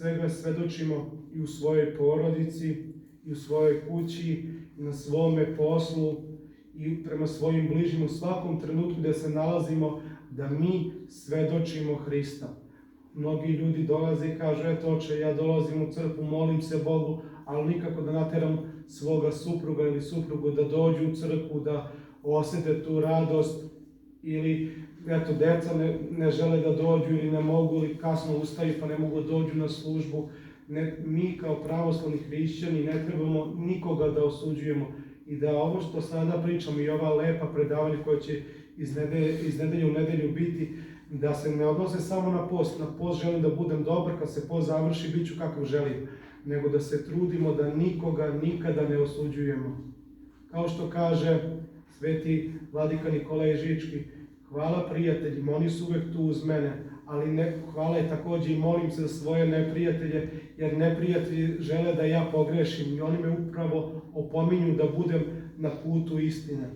svega svedočimo i u svojoj porodici, i u svojoj kući, i na svome poslu, i prema svojim bližnjim u svakom trenutku gdje se nalazimo, da mi svedočimo Hrista. Mnogi ljudi dolaze i kažu, eto oče, ja dolazim u crkvu, molim se Bogu, ali nikako da nateram svoga supruga ili suprugu da dođu u crkvu, da osjete tu radost, ili eto, deca ne žele da dođu ili ne mogu, ili kasno ustaju pa ne mogu da dođu na službu. Mi kao pravoslavni hrišćani ne trebamo nikoga da osuđujemo i da ovo što sada pričamo i ova lepa predavanja koja će iz nedelje u nedelju biti, da se ne odnose samo na post. Na post želim da budem dobar, kad se post završi bit ću kakav želim, nego da se trudimo da nikoga nikada ne osuđujemo. Kao što kaže sveti vladika Nikolaj Žički, hvala prijateljima, oni su uvek tu uz mene, ali hvala je također i molim se za svoje neprijatelje, jer neprijatelji žele da ja pogrešim i oni me upravo opominju da budem na putu istine.